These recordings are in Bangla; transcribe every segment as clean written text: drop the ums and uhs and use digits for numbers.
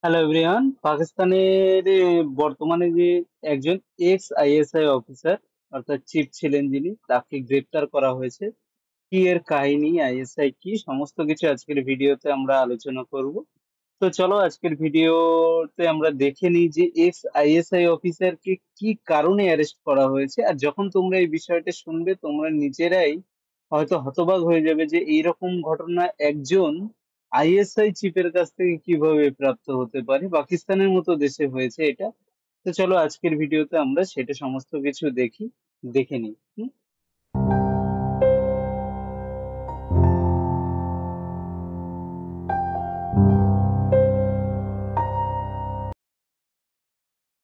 Hello everyone. পাকিস্তানের বর্তমানে যে একজন এক্স আইএসআই অফিসার অর্থাৎ চিফ ছিলেন যিনি, তাকে গ্রেপ্তার করা হয়েছে। কি এর কাহিনী, আইএসআই কি, সমস্ত কিছু আজকের ভিডিওতে আমরা আলোচনা করব। তো চলো আজকের ভিডিওতে আমরা দেখে নিই যে এক্স আইএসআই অফিসারকে কি কারণে অ্যারেস্ট করা হয়েছে। আর যখন তোমরা এই বিষয়টা শুনবে তোমরা নিজেরাই হয়তো হতবাক হয়ে যাবে যে এইরকম ঘটনা একজন আইএসআই চিফের কাছ থেকে কিভাবে প্রাপ্ত হতে পারে, পাকিস্তানের মতো দেশে হয়েছে এটা। তো চলো আজকের ভিডিওতে আমরা সেটা সমস্ত কিছু দেখে নিই।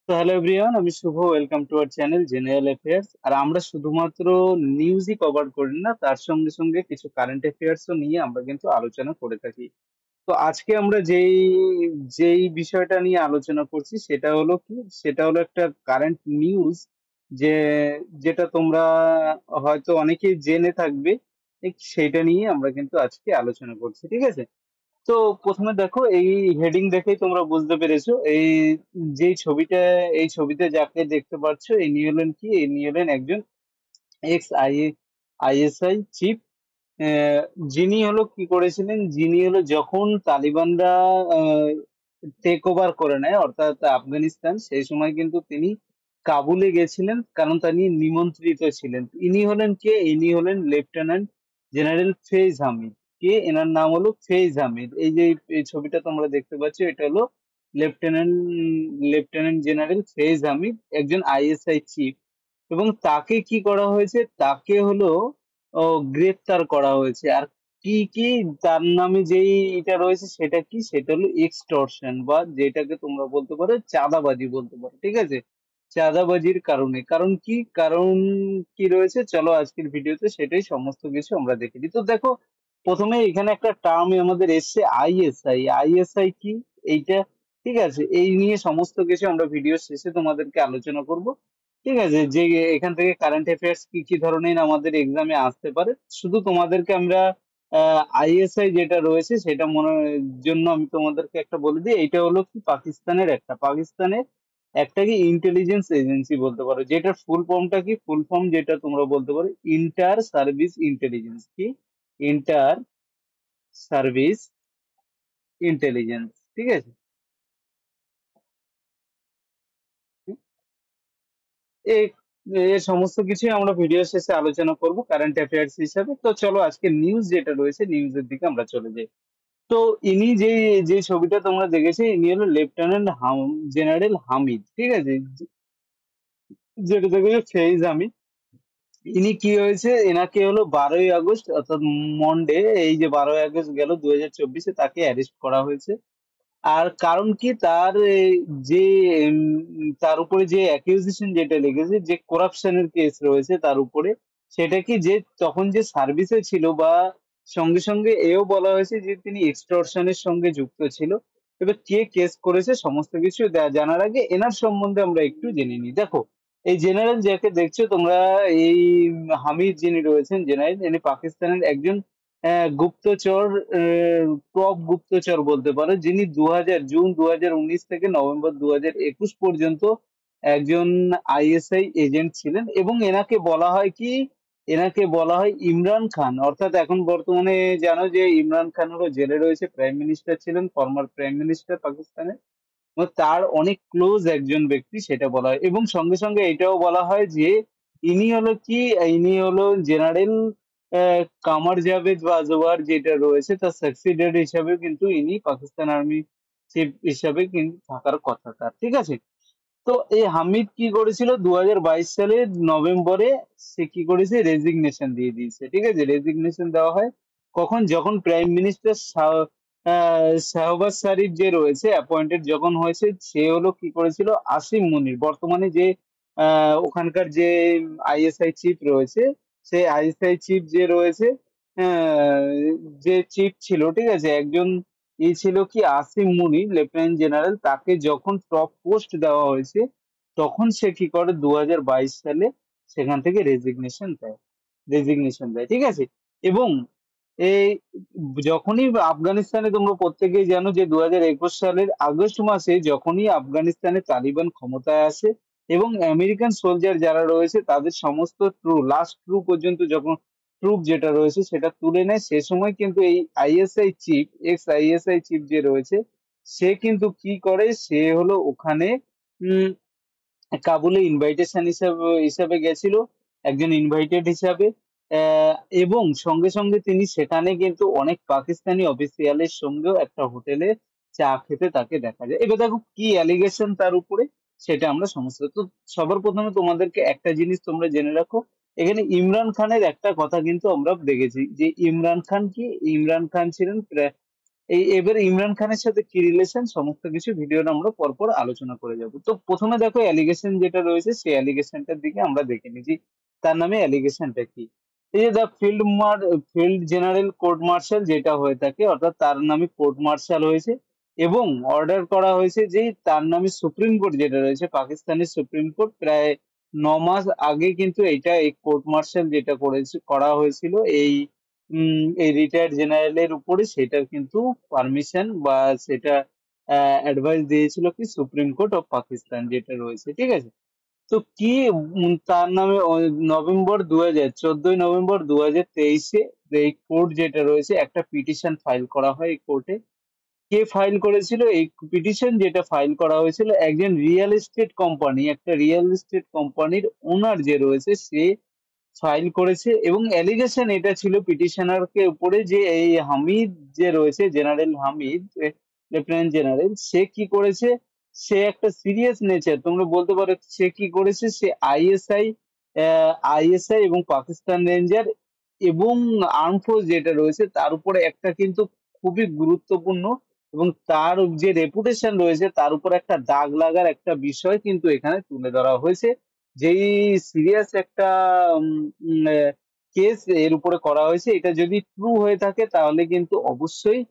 তো হ্যালো এভরিওয়ান, আমি Shubho. Welcome to our channel general affairs. আর আমরা শুধুমাত্র নিউজই কভার করি না, তার সঙ্গে সঙ্গে কিছু কারেন্ট অ্যাফেয়ার্সও নিয়ে আমরা কিন্তু আলোচনা করে থাকি। তো আজকে আমরা যেই যেই বিষয়টা নিয়ে আলোচনা করছি সেটা হলো কি, সেটা হলো একটা কারেন্ট নিউজ, যে যেটা তোমরা হয়তো অনেকেই জেনে থাকবে। ঠিক সেইটা নিয়ে আমরা কিন্তু আজকে আলোচনা করছি, ঠিক আছে? তো প্রথমে দেখো, এই হেডিং দেখেই তোমরা বুঝতে পেরেছো এই যেই ছবিটা, এই ছবিতে যাকে দেখতে পাচ্ছ ইনি হলেন কি, ইনি হলেন একজন এক্স আইএসআই চিফ। যিনি হলো কি করেছিলেন, যিনি হলো যখন তালিবানরা টেক ওভার করে নেয় অর্থাৎ আফগানিস্তান, সেই সময় কিন্তু তিনি কাবুলে গেছিলেন, কারণ তিনি নিমন্ত্রিত ছিলেন। ইনি হলেন কে, ইনি হলেন লেফটেন্যান্ট জেনারেল ফেইজ হামিদ। কে, এনার নাম হলো ফেইজ হামিদ। এই যে এই ছবিটা তোমরা দেখতে পাচ্ছ, এটা হলো lieutenant lieutenant general phase Hamid, একজন আইএসআই চিফ। এবং তাকে কি করা হয়েছে, তাকে হলো গ্রেপ্তার করা হয়েছে। আর কি কি তার নামে যেই এটা রয়েছে সেটা কি, সেটা হলো এক্সটর্শন, বা যেটাকে তোমরা বলতে পারো চাঁদাবাজি বলতে পারো, ঠিক আছে? চাঁদাবাজির কারণে, কারণ কি, কারণ কি রয়েছে, চলো আজকের ভিডিওতে সেটাই সমস্ত কিছু আমরা দেখে নিই। তো দেখো, প্রথমে এখানে একটা টার্ম আমাদের এসছে আইএসআই। আইএসআই কি এইটা, ঠিক আছে? এই নিয়ে সমস্ত কিছু আমরা ভিডিও শেষে তোমাদেরকে আলোচনা করব, ঠিক আছে? যে এখান থেকে কারেন্ট অ্যাফেয়ার্স কি কি ধরনের আমাদের এক্সামে আসতে পারে, শুধু তোমাদেরকে আমরা আইএসআই যেটা রয়েছে সেটা মনের জন্য আমি তোমাদেরকে একটা বলে দিই। এটা হলো কি, পাকিস্তানের একটা কি ইন্টেলিজেন্স এজেন্সি বলতে পারো, যেটার ফুল ফর্মটা কি, ফুল ফর্ম যেটা তোমরা বলতে পারো ইন্টার সার্ভিস ইন্টেলিজেন্স। কি, ইন্টার সার্ভিস ইন্টেলিজেন্স, ঠিক আছে? এই এর সমস্ত কিছুই আমরা ভিডিও শেষে আলোচনা করব কারেন্ট অ্যাফেয়ার্স হিসাবে। তো চলো আজকে নিউজ যেটা রয়েছে নিউজের দিকে আমরা চলে যাই। তো ইনি যে যে ছবিটা তোমরা দেখেছো, ইনি হলো লেফটেন্যান্ট জেনারেল হামিদ, ঠিক আছে? যেটা দেখেছো ফেইজ হামিদ। ইনি কি হয়েছে, এনাকে হলো 12ই আগস্ট অর্থাৎ মন্ডে, এই যে 12ই আগস্ট গেল 2024-এ তাকে অ্যারেস্ট করা হয়েছে। আর কারণ কি, তার যে তার উপরে যে অ্যাকিউজিশন যেটা লেগেছে, যে করাপশনের কেস রয়েছে তার উপরে, সেটা কি, যে তখন যে সার্ভিসে ছিল, বা সঙ্গে সঙ্গে এও বলা হয়েছে যে তিনি এক্সটর্শনের সঙ্গে যুক্ত ছিল। এবার কে কেস করেছে সমস্ত কিছু জানার আগে এনার সম্বন্ধে আমরা একটু জেনে নিই। দেখো, এই জেনারেল যাকে দেখছো তোমরা, এই হামিদ যিনি রয়েছেন জেনারেল, ইনি পাকিস্তানের একজন গুপ্তচর, টপ গুপ্তচর বলতে পারো, যিনি জুন 2019 থেকে নভেম্বর 2021 পর্যন্ত একজন আইএসআই এজেন্ট ছিলেন। এবং এনাকে বলা হয় কি, এনাকে বলা হয় ইমরান খান, অর্থাৎ এখন বর্তমানে জানো যে ইমরান খান হলো জেলে রয়েছে, প্রাইম মিনিস্টার ছিলেন, ফর্মার প্রাইম মিনিস্টার পাকিস্তানের। এবং তার অনেক ক্লোজ একজন ব্যক্তি সেটা বলা হয়। এবং সঙ্গে সঙ্গে এটাও বলা হয় যে ইনি হলো কি, ইনি হলো জেনারেল কামার জাভেদ বাজওয়ার যেটা রয়েছে তার সাকসিডারি হিসাবে কিন্তু ইনি পাকিস্তান আর্মি চিফ হিসাবে কিন্তু থাকার কথা তার, ঠিক আছে? তো এই হামিদ কি করেছিল, 2022 সালের নভেম্বরে সে কি করেছে, রেজিগনেশন দিয়ে দিয়েছে, ঠিক আছে? রেজিগনেশন দেওয়া হয় কখন, যখন প্রাইম মিনিস্টার শাহবাজ শরীফ যে রয়েছে অ্যাপয়েন্টেড যখন হয়েছে, সে হলো কি করেছিল, আসিম মুনির, বর্তমানে যে ওখানকার যে আইএসআই চিফ রয়েছে, সেই আইএসআই চিফ যে রয়েছে, আহ, যে চিফ ছিল, ঠিক আছে, একজন ছিল কি, আসিম মুনির লেফটেন্যান্ট জেনারেল, তাকে যখন টপ পোস্ট দেওয়া হয়েছে তখন সে কি করে, 2022 সালে সেখান থেকে রেজিগনেশন দেয়, ঠিক আছে? এবং এই যখনই আফগানিস্তানে, তোমরা প্রত্যেকেই জানো যে 2021 সালের আগস্ট মাসে যখনই আফগানিস্তানে তালিবান ক্ষমতায় আসে এবং আমেরিকান সোলজার যারা রয়েছে তাদের সমস্ত লাস্ট পর্যন্ত যখন ট্রুপ যেটা রয়েছে সেটা তুলে নেয়, সে সময় কিন্তু এই ISI chief, x ISI chief যে রয়েছে, সে কিন্তু কি করে, সে হলো ওখানে উম কাবুলে ইনভাইটেশন হিসাবে হিসাবে গেছিল, একজন ইনভাইটেড হিসাবে। আহ, এবং সঙ্গে সঙ্গে তিনি সেখানে কিন্তু অনেক পাকিস্তানি অফিসিয়ালের সঙ্গেও একটা হোটেলে চা খেতে তাকে দেখা যায়। এবার দেখো কি অ্যালিগেশন তার উপরে, সেটা আমরা সমস্ত তো সবার প্রথমে তোমাদেরকে একটা জিনিস তোমরা জেনে রাখো, এখানে ইমরান খানের একটা কথা কিন্তু আমরা দেখেছি যে ইমরান খান কি, ইমরান খান ছিলেন এবার ইমরান খানের সাথে কি রিলেশন, সমস্ত কিছু ভিডিওটা আমরা পরপর আলোচনা করে যাব। তো প্রথমে দেখো অ্যালিগেশন যেটা রয়েছে সেই অ্যালিগেশনটার দিকে আমরা দেখে নিই যে তার নামে অ্যালিগেশনটা কি। এই যে the field general court martial যেটা হয়ে থাকে, অর্থাৎ তার নামে কোর্ট মার্শাল হয়েছে এবং অর্ডার করা হয়েছে যে তার নামে সুপ্রিম কোর্ট যেটা রয়েছে, পাকিস্তানের সুপ্রিম কোর্ট প্রায় 9 মাস আগে কিন্তু এই কোর্ট মার্শাল যেটা করা হয়েছিল এই এই রিটায়ার্ড জেনারেলের উপরে, সেটার কিন্তু পারমিশন বা সেটা অ্যাডভাইস দিয়েছিল কি সুপ্রিম কোর্ট অফ পাকিস্তান যেটা রয়েছে, ঠিক আছে। তো কি তার নামে নভেম্বর 2023 এই কোর্ট যেটা রয়েছে একটা পিটিশন ফাইল করা হয় এই কোর্টে। কে ফাইল করেছিল এই পিটিশন, যেটা ফাইল করা হয়েছিল একজন রিয়েল এস্টেট কোম্পানি, একটা রিয়েল এস্টেট কোম্পানির ওনার যে রয়েছে সে ফাইল করেছে এবং অ্যালিগেশন এটা ছিল পিটিশনার কে উপরে যে এই হামিদ যে রয়েছে, জেনারেল হামিদ, লেফটেন্যান্ট জেনারেল, সে কি করেছে, সে একটা সিরিয়াস নেচার, তোমরা বলতে পারো সে কি করেছে, সে আইএসআই এবং পাকিস্তান রেঞ্জার এবং আর্ম ফোর্স যেটা রয়েছে তার উপরে একটা কিন্তু খুবই গুরুত্বপূর্ণ এবং তার যে রেপুটেশন রয়েছে তার উপর একটা দাগ লাগার একটা বিষয় কিন্তু এখানে তুলে ধরা হয়েছে। যেই সিরিয়াস একটা কেস এর উপরে করা হয়েছে, এটা যদি ট্রু হয়ে থাকে তাহলে কিন্তু অবশ্যই,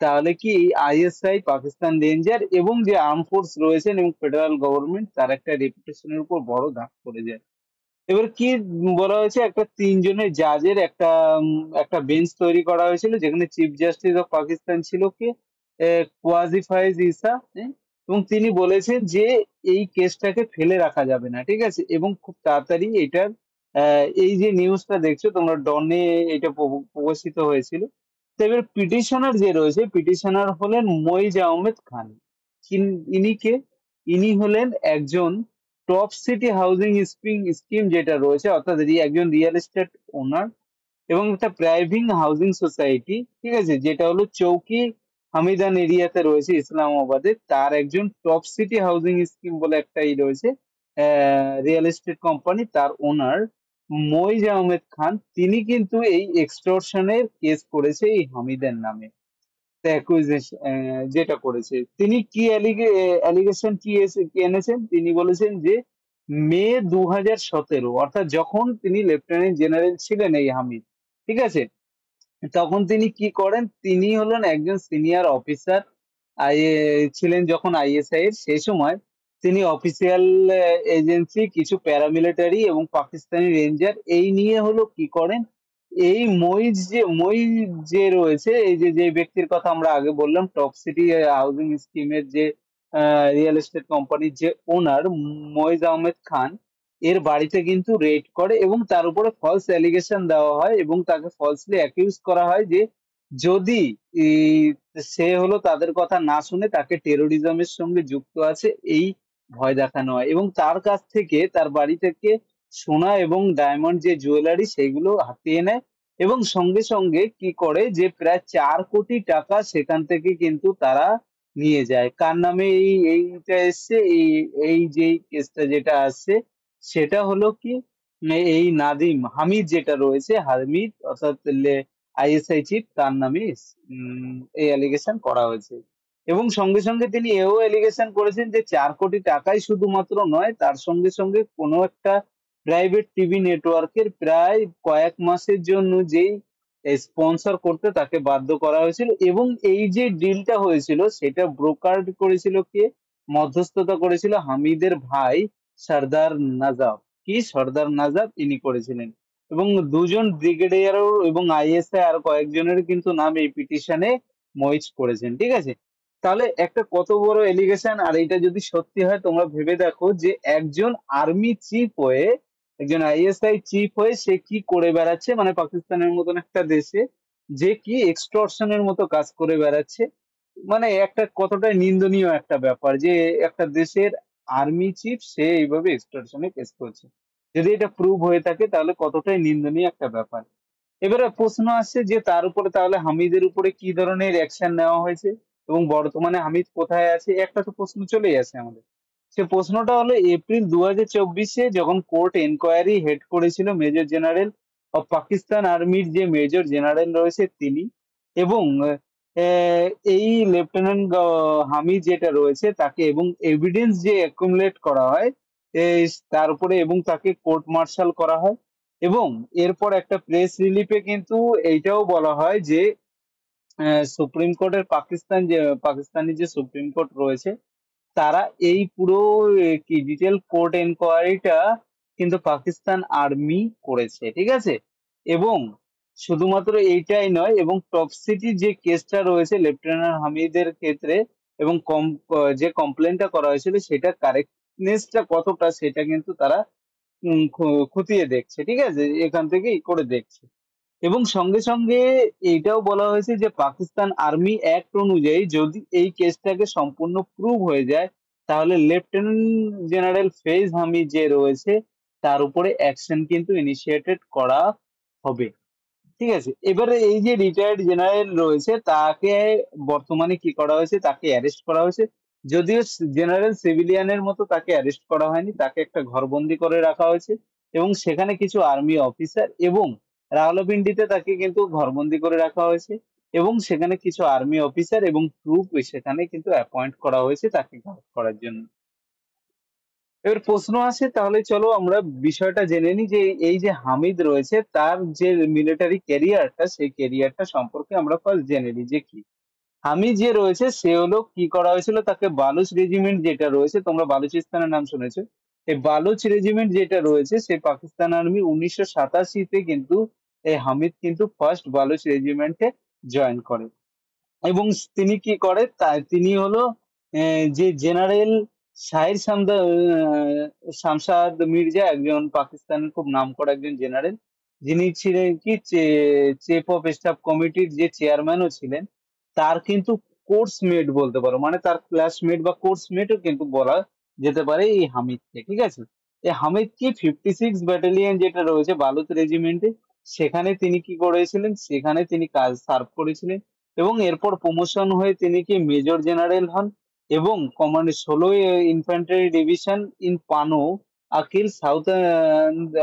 তাহলে কি আইএসআই, পাকিস্তান রেঞ্জার এবং যে আর্ম ফোর্স রয়েছেন এবং ফেডারেল গভর্নমেন্ট তার একটা রেপুটেশনের উপর বড় দাগ পড়ে যায়। এবার কি বলা হয়েছে, একটা 3 জনের জাজের একটা বেঞ্চ তৈরি করা হয়েছিল যেখানে চিফ জাস্টিস অফ পাকিস্তান ছিল কে, কোয়াজি ফায়েজ ঈসা, এবং তিনি বলেছেন যে এই কেসটাকে ফেলে রাখা যাবে না, ঠিক আছে, এবং খুব তাড়াতাড়ি এটার এই যে নিউজটা দেখছো তোমরা ডনে, এটা প্রকাশিত হয়েছিল। তো এবার পিটিশনার যে রয়েছে, পিটিশনার হলেন মইজ আহমেদ খান। ইনি কে, ইনি হলেন একজন টপ সিটি হাউজিং স্কিম যেটা রয়েছে, অর্থাৎ একজন রিয়েল এস্টেট ওনার এবং একটা প্রাইভেট হাউজিং সোসাইটি, ঠিক আছে, যেটা হলো চৌকি হামিদান এরিয়াতে রয়েছে ইসলামাবাদে, তার একজন টপ সিটি হাউজিং স্কিম বলে একটা রয়েছে রিয়েল এস্টেট কোম্পানি, তার ওনার মইজ আহমেদ খান, তিনি কিন্তু এই এক্সটর্শনের কেস করেছে এই হামিদের নামে। অ্যাকুইজিশন যেটা করেছে, তিনি কি অ্যালিগেশন কি এনেছেন, তিনি বলেছেন যে মে 2017, অর্থাৎ যখন তিনি লেফটেন্যান্ট জেনারেল ছিলেন এই হামিদ, ঠিক আছে, তখন তিনি কি করেন, তিনি হলেন একজন সিনিয়র অফিসার আই ছিলেন যখন আইএসআই এর, সেই সময় তিনি অফিসিয়াল এজেন্সি, কিছু প্যারামিলিটারি এবং পাকিস্তানি রেঞ্জার এই নিয়ে হলো কি করেন, এই মইজ যে রয়েছে, এই যে যে ব্যক্তির কথা আমরা আগে বললাম টপ সিটি হাউজিং স্কিমের যে রিয়েল এস্টেট কোম্পানির যে ওনার মইজ আহমেদ খান, এর বাড়িতে কিন্তু রেড করে এবং তার উপরে ফলস অ্যালিগেশন দেওয়া হয় এবং তাকে ফলসলি অ্যাকিউজ করা হয় যে যদি সে হলো তাদের কথা না শুনে তাকে টেরোরিজমের সঙ্গে যুক্ত আছে এই ভয় দেখানো হয় এবং তার কাছ থেকে, তার বাড়ি থেকে সোনা এবং ডায়মন্ড যে জুয়েলারি সেগুলো হাতিয়ে নেয় এবং সঙ্গে সঙ্গে কি করে যে প্রায় 4 কোটি টাকা সেখান থেকে কিন্তু তারা নিয়ে যায়। কার নামে এইটা এসছে, এই যে কেসটা যেটা আসছে সেটা হলো কি, এই নাদিম হামিদ যেটা রয়েছে, হামিদ অর্থাৎ আইএসআই চিফ, তার নামে এই অ্যালিগেশন করা হয়েছে এবং সঙ্গে সঙ্গে তিনি এও অ্যালিগেশন করেছেন যে 4 কোটি টাকাই শুধুমাত্র নয়, তার সঙ্গে সঙ্গে কোনো একটা প্রাইভেট টিভি নেটওয়ার্কের প্রায় কয়েক মাসের জন্য যেই স্পন্সর করতে তাকে বাধ্য করা হয়েছিল এবং এই যে ডিলটা হয়েছিল সেটা ব্রোকার করেছিল কে, মধ্যস্থতা করেছিল হামিদের ভাই সর্দার নাজাব, কি সর্দার নাজাব ইনি করেছিলেন। এবং দুজন ব্রিগেডিয়ার এবং আইএসআই আর কয়েকজনের কিন্তু নাম এই পিটিশনে মইজ করেছেন, ঠিক আছে। তাহলে একটা কত বড় এলিগেশন, আর এটা যদি সত্যি হয় তোমরা ভেবে দেখো যে একজন আর্মি চিফ হয়ে, একজন আইএসআই চিফ হয়ে সে কি করে বেড়াচ্ছে, মানে পাকিস্তানের মতন একটা দেশে যে কি এক্সটর্শনের মতো কাজ করে বেড়াচ্ছে। মানে একটা কতটা নিন্দনীয় একটা ব্যাপার যে একটা দেশের আর্মি চিফ সে এইভাবে এক্সটর্শনে কেস করছে। যদি এটা প্রুভ হয়ে থাকে তাহলে কতটাই নিন্দনীয় একটা ব্যাপার। এবারে প্রশ্ন আসছে যে তার উপরে তাহলে হামিদের উপরে কি ধরনের অ্যাকশন নেওয়া হয়েছে এবং বর্তমানে হামিদ কোথায় আছে, একটা তো প্রশ্ন চলেই আসে আমাদের। সে প্রশ্নটা হলো এপ্রিল 2024-এ যখন কোর্ট এনকোয়ারি হেড করেছিল মেজর জেনারেল অফ পাকিস্তান আর্মির যে মেজর জেনারেল রয়েছে তিনি, এবং এই লেফটেন্যান্ট হামিদ যেটা রয়েছে তাকে এবং এভিডেন্স যে অ্যাকুমুলেট করা হয় এই তার উপরে, এবং তাকে কোর্ট মার্শাল করা হয়। এবং এরপর একটা প্রেস রিলিফে কিন্তু এইটাও বলা হয় যে সুপ্রিম কোর্টের পাকিস্তানি যে সুপ্রিম কোর্ট রয়েছে তারা এই পুরো কি ডিটেল কোর্ট এনকোয়ারিটা কিন্তু পাকিস্তান আর্মি করেছে, ঠিক আছে। এবং শুধুমাত্র এইটাই নয়, এবং টপ সিটি যে কেসটা রয়েছে লেফটেন্যান্ট হামিদের ক্ষেত্রে, এবং যে কমপ্লেনটা করা হয়েছিল সেটা কারেক্টনেসটা কতটা সেটা কিন্তু তারা খতিয়ে দেখছে, ঠিক আছে, এখান থেকে করে দেখছে। এবং সঙ্গে সঙ্গে এইটাও বলা হয়েছে যে পাকিস্তান আর্মি অ্যাক্ট অনুযায়ী যদি এই কেসটাকে সম্পূর্ণ প্রুভ হয়ে যায় তাহলে লেফটেন্যান্ট জেনারেল ফেজ হামিদ যে রয়েছে তার উপরে অ্যাকশন কিন্তু ইনিশিয়েটেড করা হবে, ঠিক আছে। এবারে এই যে রিটায়ার্ড জেনারেল রয়েছে তাকে বর্তমানে কি করা হয়েছে, তাকে অ্যারেস্ট করা হয়েছে। যদিও জেনারেল সিভিলিয়ানের মতো তাকে অ্যারেস্ট করা হয়নি, তাকে একটা ঘরবন্দি করে রাখা হয়েছে এবং সেখানে কিছু আর্মি অফিসার এবং রাওয়ালপিন্ডিতে তাকে কিন্তু ঘরবন্দি করে রাখা হয়েছে এবং সেখানে কিছু আর্মি অফিসার এবং ট্রুপ সেখানে কিন্তু অ্যাপয়েন্ট করা হয়েছে তাকে গার্ড করার জন্য। এবার প্রশ্ন আসে, তাহলে চলো আমরা বিষয়টা জেনে নিই যে এই যে হামিদ রয়েছে তার যে মিলিটারি ক্যারিয়ারটা সেই ক্যারিয়ারটা সম্পর্কে আমরা ফার্স্ট জেনে নিই যে কি। হামিদ যে রয়েছে সে হলো কি করা হয়েছিল, তাকে বালুচ রেজিমেন্ট যেটা রয়েছে, তোমরা বালুচিস্তানের নাম শুনেছো, এই বালুচ রেজিমেন্ট যেটা রয়েছে সেই পাকিস্তান আর্মি 1987-তে কিন্তু এই হামিদ কিন্তু ফার্স্ট বালুচ রেজিমেন্টে জয়েন করে। এবং তিনি কি করে তিনি হলো যে জেনারেল শাহির শামশাদ মির্জা, একজন পাকিস্তানের খুব নামকরা একজন জেনারেল, যিনি ছিলেন কি চিফ অফ স্টাফ কমিটির যে চেয়ারম্যানও ছিলেন, তার কিন্তু কোর্সমেট বলতে পারো, মানে তার ক্লাসমেট বা কোর্সমেটও কিন্তু বলা যেতে পারে এই হামিদকে, ঠিক আছে। এই হামিদ কি 56 ব্যাটালিয়ন যেটা রয়েছে বালুচ রেজিমেন্টে সেখানে তিনি কি করেছিলেন, সেখানে তিনি কাজ সার্ভ করেছিলেন এবং এরপর প্রমোশন হয়ে তিনি কি মেজর জেনারেল হন এবং command 16 infantry division in Pano Aqil south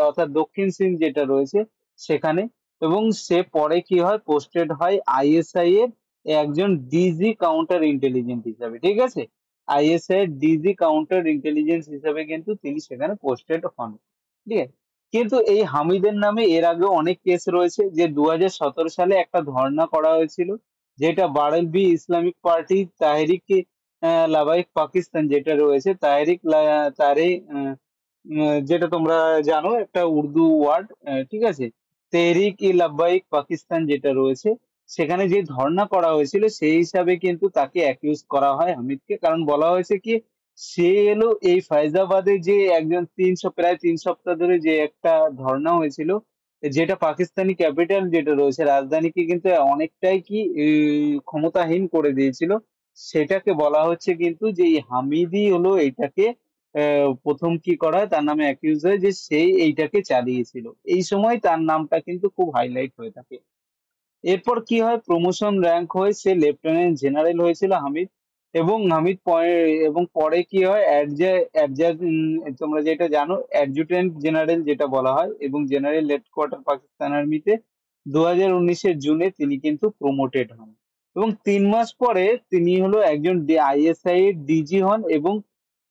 অর্থাৎ দক্ষিণ সিন্ধ যেটা রয়েছে সেখানে। এবং সে পরে কি হয়, পোস্টেড হয় আইএসআই এর একজন ডিজি কাউন্টার ইন্টেলিজেন্স হিসাবে, ঠিক আছে। আইএসআই এর ডিজি কাউন্টার ইন্টেলিজেন্স হিসাবে কিন্তু তিনি সেখানে পোস্টেড হন, ঠিক আছে। কিন্তু এই হামিদের নামে এর আগেও অনেক কেস রয়েছে, যে 2017 সালে একটা ধর্ণা করা হয়েছিল যেটা বারেলভি ইসলামিক পার্টি তাহরিক লাবাইক পাকিস্তান যেটা রয়েছে যেটা তোমরা জানো একটা উর্দু ওয়ার্ড, ঠিক আছে, তেহরিক ই লাব্বাইক পাকিস্তান যেটা রয়েছে সেখানে যে ধর্ণা করা হয়েছিল সেই হিসাবে কিন্তু তাকে অ্যাকিউজ করা হয় হামিদকে, কারণ বলা হয়েছে কি সে এলো এই ফায়জাবাদে যে একজন প্রায় 3 সপ্তাহ ধরে যে একটা ধর্ণা হয়েছিল, যেটা পাকিস্তানি ক্যাপিটাল যেটা রয়েছে রাজধানীকে কিন্তু অনেকটাই কি ক্ষমতাহীন করে দিয়েছিল। সেটাকে বলা হচ্ছে কিন্তু যে এই হামিদই হলো এইটাকে প্রথম কি করা হয়, তার নামে অ্যাকিউজ হয় যে সে এইটাকে চালিয়েছিল। এই সময় তার নামটা কিন্তু খুব হাইলাইট হয়ে থাকে। এরপর কি হয়, প্রমোশন র্যাঙ্ক হয়ে সে লেফটেন্যান্ট জেনারেল হয়েছিল হামিদ। এবং এবং পরে কি হয়, তোমরা যেটা জানো অ্যাডজুটেন্ট জেনারেল যেটা বলা হয় এবং জেনারেল হেডকোয়ার্টার পাকিস্তান আর্মিতে 2019-এর জুনে তিনি কিন্তু প্রমোটেড হন। এবং 3 মাস পরে তিনি হলো একজন আইএসআই এর ডিজি হন এবং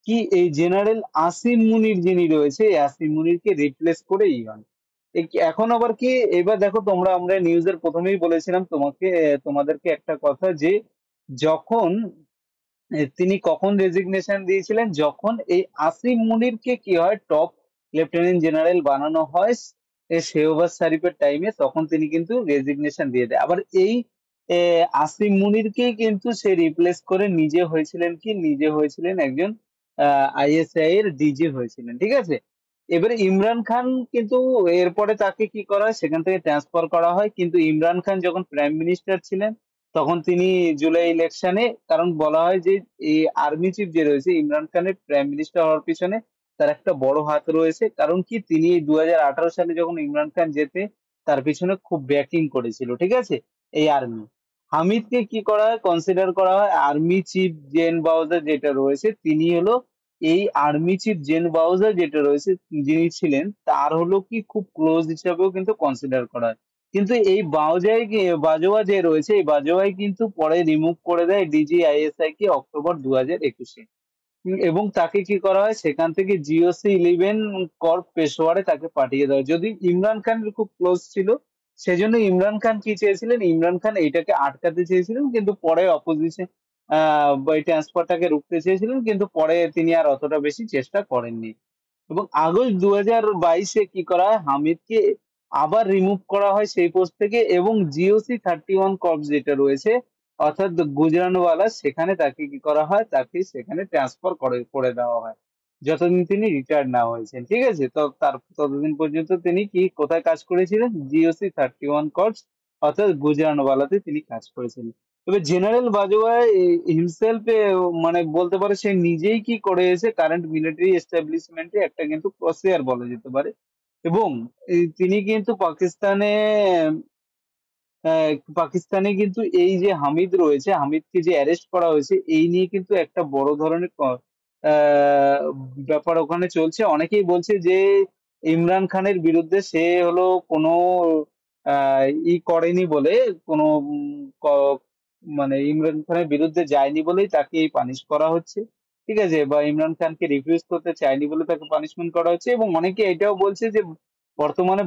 কি এই জেনারেল আসিম মুনির যিনি রয়েছে এই আসিম মুনিরকে রিপ্লেস করে হন। এখন আবার কি, এবার দেখো আমরা নিউজের প্রথমেই বলেছিলাম তোমাদেরকে একটা কথা যে যখন তিনি কখন রেজিগনেশন দিয়েছিলেন, যখন এই আসিম মুনিরকে কি হয় টপ লেফটেন্যান্ট জেনারেল বানানো হয় শেহবাজ শরীফের টাইমে, তখন তিনি কিন্তু রেজিগনেশন দিয়ে দেয়। আবার এই আসিম মুনিরকেই কিন্তু সে রিপ্লেস করে নিজে হয়েছিলেন একজন আইএসআই এর ডিজি হয়েছিলেন, ঠিক আছে। এবারে ইমরান খান কিন্তু এরপরে তাকে কি করা হয়, সেখান থেকে ট্রান্সফার করা হয়। কিন্তু ইমরান খান যখন প্রাইম মিনিস্টার ছিলেন, তখন তিনি জুলাই ইলেকশনে, কারণ বলা হয় যে এই আর্মি চিফ যে রয়েছে ইমরান খানের প্রাইম মিনিস্টার হওয়ার পিছনে তার একটা বড় হাত রয়েছে। কারণ কি, তিনি 2018 সালে যখন ইমরান খান যেতে, তার পিছনে খুব ব্যাকিং করেছিল, ঠিক আছে, এই আর্মি। হামিদকে কি করা হয়, কনসিডার করা হয় আর্মি চিফ জেন বাউজার যেটা রয়েছে, তিনি হলো এই আর্মি চিফ জেন বাউজার যেটা রয়েছে, যিনি ছিলেন, তার হলো কি খুব ক্লোজ হিসাবেও কিন্তু কনসিডার করা হয়। কিন্তু এই বাজওয়া যে রয়েছে, এই বাজওয়াই কিন্তু পরে রিমুভ করে দেয় ডিজিআইএসআই কে অক্টোবর 2021-এ। এবং তাকে কি করা হয়, সেখান থেকে GOC-11 কর্প পেশোয়ারে তাকে পাঠিয়ে দেওয়া হয়। যদি ইমরান খানের খুব ক্লোজ ছিল, সেজন্য ইমরান খান কি চেয়েছিলেন, ইমরান খান এইটাকে আটকাতে চেয়েছিলেন, কিন্তু পরে অপোজিশন এই ট্রান্সফারটাকে রুখতে চেয়েছিলেন, কিন্তু পরে তিনি আর অতটা বেশি চেষ্টা করেননি। এবং আগস্ট 2022-এ কি করা হয়, হামিদকে আবার রিমুভ করা হয় সেই পোস্ট থেকে, এবং GOC-31 কর্পস যেটা রয়েছে, অর্থাৎ গুজরানওয়ালা, সেখানে তাকে কি করা হয়, তাকে সেখানে ট্রান্সফার করে করে দেওয়া হয় যতদিন তিনি রিটায়ার্ড না হয়েছেন, ঠিক আছে। তো তার ততদিন পর্যন্ত তিনি কি কোথায় কাজ করেছিলেন, GOC-31 কর্পস অর্থাৎ গুজরানওয়ালাতে তিনি কাজ করেছিলেন। তবে জেনারেল বাজওয়া হিমসেলফ মানে বলতে পারে সে নিজেই কি করে এসে কারেন্ট মিলিটারি এস্টাবলিশমেন্টে একটা কিন্তু ক্রসিয়ার বলা যেতে পারে। এবং তিনি কিন্তু পাকিস্তানে কিন্তু এই যে হামিদ রয়েছে, হামিদকে যে অ্যারেস্ট করা হয়েছে, এই নিয়ে কিন্তু একটা বড় ধরনের আহ, ব্যাপার ওখানে চলছে। অনেকেই বলছে যে ইমরান খানের বিরুদ্ধে সে হলো কোনো আহ, করেনি বলে, কোনো মানে ইমরান খানের বিরুদ্ধে যায়নি বলেই তাকে পানিশ করা হচ্ছে, ঠিক আছে, বা ইমরান খানকে রিফিউজ করতে চায়নি বলে তাকে পানিশমেন্ট করা হচ্ছে। এবং অনেকে এটাও বলছে যে বর্তমানে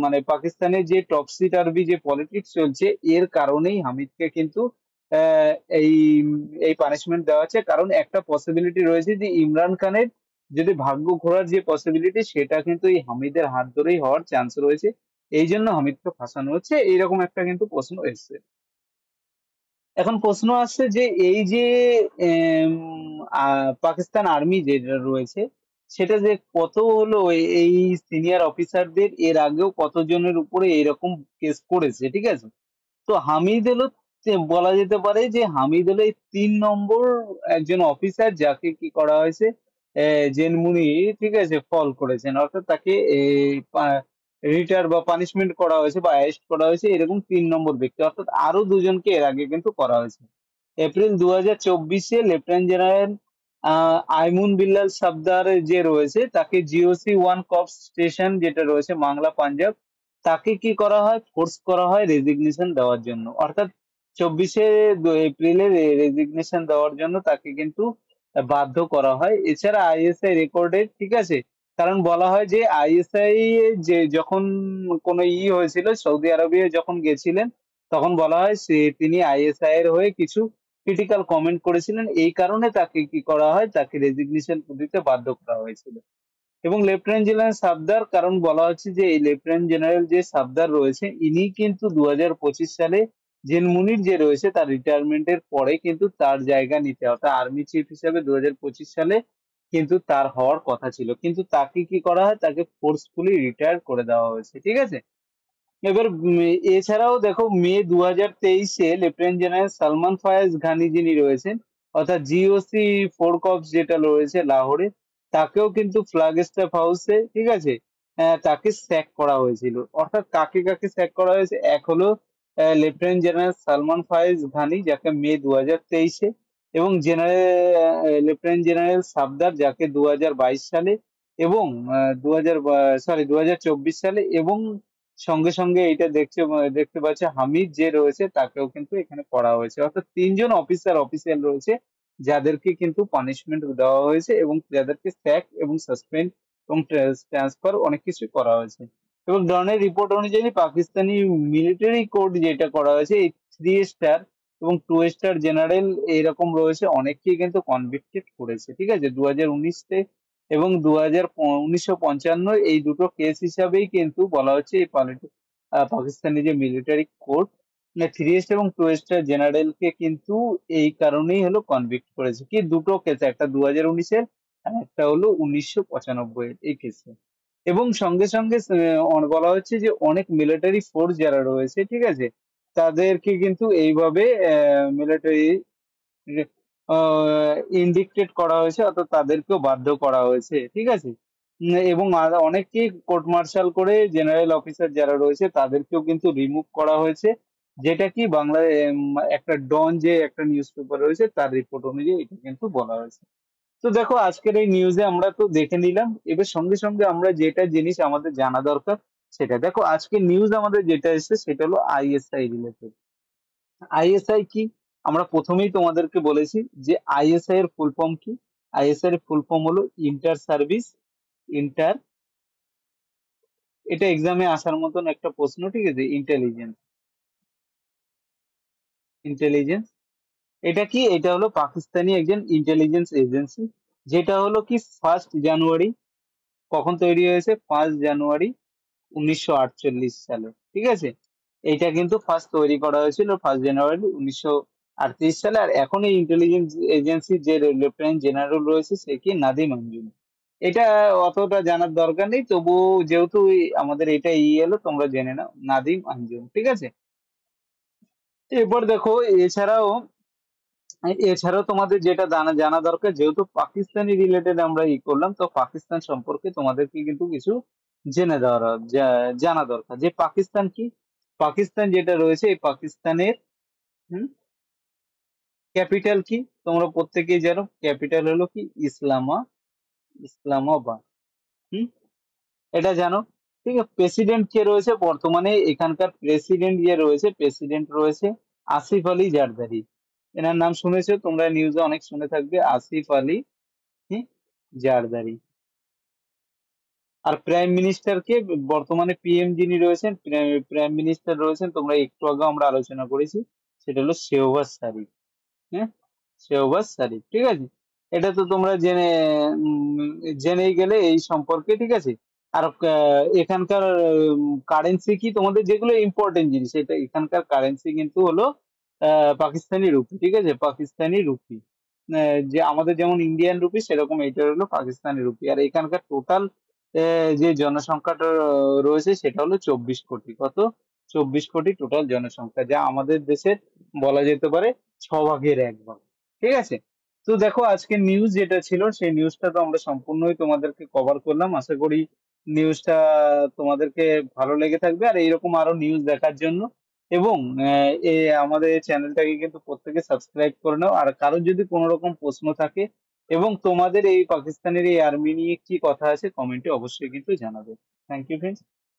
মানে পাকিস্তানে যে টপসি টার্ভি যে পলিটিক্স চলছে, এর কারণেই হামিদকে কিন্তু আহ, এই এই পানিশমেন্ট দেওয়া হচ্ছে। কারণ একটা পসিবিলিটি রয়েছে যে ইমরান খানের যদি ভাগ্য ঘোরার যে পসিবিলিটি, সেটা কিন্তু এই হামিদের হাত ধরেই হওয়ার চান্স রয়েছে। এই জন্য হামিদকে ফাঁসানো হচ্ছে, এইরকম একটা কিন্তু প্রশ্ন এসছে। এখন প্রশ্ন আসছে যে এই যে পাকিস্তান আর্মি যেটা রয়েছে, সেটা যে কত হলো এই সিনিয়র অফিসারদের এর আগেও কতজনের উপরে এরকম কেস করেছে, ঠিক আছে। তো হামিদ হলো বলা যেতে পারে যে হামিদ হলো এই 3 নম্বর একজন অফিসার, যাকে কি করা হয়েছে, জেনমুনি, ঠিক আছে, ফল করেছেন, অর্থাৎ তাকে রিটায়ার বা পানিশমেন্ট করা হয়েছে বা অ্যারেস্ট করা হয়েছে, এরকম 3 নম্বর ব্যক্তি। অর্থাৎ আরো দুজনকে এর আগে কিন্তু করা হয়েছে। April 2024-এ lieutenant general Aimun Billal সাবদার যে রয়েছে, তাকে GOC-1 কর্পস স্টেশন যেটা রয়েছে মাংলা পাঞ্জাব, তাকে কি করা হয়, ফোর্স করা হয় রেজিগনেশন দেওয়ার জন্য। অর্থাৎ 24শে এপ্রিলে রেজিগনেশন দেওয়ার জন্য তাকে কিন্তু বাধ্য করা হয়। এছাড়া ISI রেকর্ডেড, ঠিক আছে, কারণ বলা হয় যে ISI যে যখন কোনো হয়েছিল, সৌদি আরবে যখন গেছিলেন, তখন বলা হয় তিনি ISI এর হয়ে কিছু ক্রিটিক্যাল কমেন্ট করেছিলেন, এই কারণে তাকে কি করা হয়, তাকে রেজিগনেশন দিতে বাধ্য করা হয়েছিল। এবং লেফটেন্যান্ট জেনারেল সাফদার, কারণ বলা হচ্ছে যে এই লেফটেন্যান্ট জেনারেল যে সাফদার রয়েছে, ইনি কিন্তু 2025 সালে জেন মুনির যে রয়েছে তার রিটায়ারমেন্টের পরে কিন্তু তার জায়গা নিতে, অর্থাৎ আর্মি চিফ হিসেবে 2025 সালে কিন্তু তার হওয়ার কথা ছিল, কিন্তু তাকে কি করা হয়, তাকে ফোর্সফুলি রিটায়ার করে দেওয়া হয়েছে, ঠিক আছে। এবার এছাড়াও দেখো, মে 2023-এ লেফটেন্যান্ট জেনারেল সালমান ফায়াজ ঘানি যিনি রয়েছেন, অর্থাৎ GOC-4 কর্পস যেটা রয়েছে লাহোরে, তাকেও কিন্তু ফ্ল্যাগ স্টাফ হাউসে, ঠিক আছে, তাকে স্যাক করা হয়েছিল। অর্থাৎ কাকে কাকে স্যাক করা হয়েছে, এক হলো লেফটেন্যান্ট জেনারেল সালমান ফায়াজ ঘানি, যাকে মে 2023-এ, এবং লেফটেন্যান্ট জেনারেল সাফদার, যাকে 2022 সালে, এবং 2024 সালে, এবং সঙ্গে সঙ্গে এইটা দেখতে পাচ্ছে হামিদ যে রয়েছে, তাকেও কিন্তু এখানে করা হয়েছে। অর্থাৎ 3 জন অফিসিয়াল রয়েছে, যাদেরকে কিন্তু পানিশমেন্ট দেওয়া হয়েছে, এবং যাদেরকে স্যাক এবং সাসপেন্ড এবং ট্রান্সফার অনেক কিছু করা হয়েছে। এবং ডনের রিপোর্ট অনুযায়ী পাকিস্তানি মিলিটারি কোড যেটা করা হয়েছে, এই 3 স্টার এবং 2 স্টার জেনারেল এরকম রয়েছে, অনেককেই কিন্তু কনভিক্টেড করেছে, ঠিক আছে। 2019-তে এবং 1955 এই দুটো কেস হিসাবেই কিন্তু বলা হচ্ছে এই পাকিস্তানি যে মিলিটারি কোর্ট মানে 3 স্টার এবং 2 স্টার জেনারেলকে কিন্তু এই কারণেই হলো কনভিক্ট করেছে কি দুটো কেস, একটা 2019-এর আর একটা হলো 1995 এই কেসে। এবং সঙ্গে সঙ্গে বলা হচ্ছে যে অনেক মিলিটারি ফোর্স যারা রয়েছে, ঠিক আছে, তাদেরকে কিন্তু এইভাবে মিলিটারি ইন্ডিক্টেড করা হয়েছে, অর্থাৎ তাদেরকেও বাধ্য করা হয়েছে, ঠিক আছে। এবং আর অনেককেই কোর্ট মার্শাল করে জেনারেল অফিসার যারা রয়েছে তাদেরকেও কিন্তু রিমুভ করা হয়েছে, যেটা কি বাংলায় একটা ডন যে একটা নিউজ পেপার রয়েছে তার রিপোর্ট অনুযায়ী এটা কিন্তু বলা হয়েছে। তো দেখো আজকের এই নিউজে আমরা তো দেখে নিলাম, এবার সঙ্গে সঙ্গে আমরা যেটা জিনিস আমাদের জানা দরকার সেটা দেখো, আজকে নিউজ আমাদের যেটা এসেছে সেটা হলো আইএসআই রিলেটেড। আইএসআই কি? আমরা প্রথমেই তোমাদেরকে বলেছি যে আইএসআই এর ফুল ফর্ম কি। আইএসআই এর ফুল ফর্ম হলো ইন্টার সার্ভিস ইন্টার, এটা এক্সামে আসার মতন একটা প্রশ্ন, ঠিক আছে, ইন্টেলিজেন্স। ইন্টেলিজেন্স এটা কি? এটা হলো পাকিস্তানি একজন ইন্টেলিজেন্স এজেন্সি, যেটা হলো কি 1 জানুয়ারি, কখন তৈরি হয়েছে? 1 জানুয়ারি 1948 সালে, ঠিক আছে। এইটা কিন্তু ফার্স্ট তৈরি করা হয়েছিল 1 জানুয়ারি 1938 সালে। আর এখন এই ইন্টেলিজেন্স এজেন্সির যে লেফটেন্যান্ট জেনারেল রয়েছে সে কি নাদিম আঞ্জুম। এটা অতটা জানার দরকার নেই, তবুও যেহেতু আমাদের এটা এলো তোমরা জেনে নাও, নাদিম আঞ্জুম, ঠিক আছে। এরপর দেখো এছাড়াও এছাড়াও তোমাদের যেটা জানা জানা দরকার, যেহেতু পাকিস্তানি রিলেটেড আমরা করলাম, তো পাকিস্তান সম্পর্কে তোমাদেরকে কিন্তু কিছু জেনে দেওয়া জানা দরকার যে পাকিস্তান কি। পাকিস্তান যেটা রয়েছে এই পাকিস্তানের ক্যাপিটাল কি? তোমরা প্রত্যেকেই জানো ক্যাপিটাল হলো কি ইসলামাবাদ। হুম, এটা জানো, ঠিক আছে। প্রেসিডেন্ট কে রয়েছে বর্তমানে এখানকার? প্রেসিডেন্ট যে রয়েছে, প্রেসিডেন্ট রয়েছে আসিফ আলী জারদারি। এনার নাম শুনেছো তোমরা, নিউজে অনেক শুনে থাকবে, আসিফ আলী জারদারি। আর প্রাইম মিনিস্টার কে? বর্তমানে পিএম যিনি রয়েছেন, প্রাইম মিনিস্টার রয়েছেন, তোমরা একটু আগে আমরা আলোচনা করেছি, সেটা হলো শেহবাজ শরীফ। হ্যাঁ, শেহবাজ শরীফ, ঠিক আছে। এটা তো তোমরা জেনেই গেলে এই সম্পর্কে, ঠিক আছে। আর এখানকার কারেন্সি কি? তোমাদের যেগুলো ইম্পর্টেন্ট জিনিস, এটা এখানকার কারেন্সি কিন্তু হলো পাকিস্তানি রুপি, ঠিক আছে, পাকিস্তানি রুপি। যে আমাদের যেমন ইন্ডিয়ান রুপি সেরকম এটা হলো পাকিস্তানি রুপি। আর এখানকার টোটাল যে জনসংখ্যাটা রয়েছে সেটা হলো 24 কোটি। কত? 24 কোটি টোটাল জনসংখ্যা, যা আমাদের দেশের বলা যেতে পারে 1/6 ভাগ, ঠিক আছে। তো দেখো আজকে নিউজ যেটা ছিল সেই নিউজটা তো আমরা সম্পূর্ণই তোমাদেরকে কভার করলাম, আশা করি নিউজটা তোমাদেরকে ভালো লেগে থাকবে। আর এইরকম আরো নিউজ দেখার জন্য এবং আমাদের চ্যানেলটাকে কিন্তু প্রত্যেকে সাবস্ক্রাইব করে নাও। আর কারোর যদি কোনো রকম প্রশ্ন থাকে এবং তোমাদের এই পাকিস্তানের এই আর্মি নিয়ে কি কথা আছে কমেন্টে অবশ্যই কিন্তু জানাবে। Thank you friends.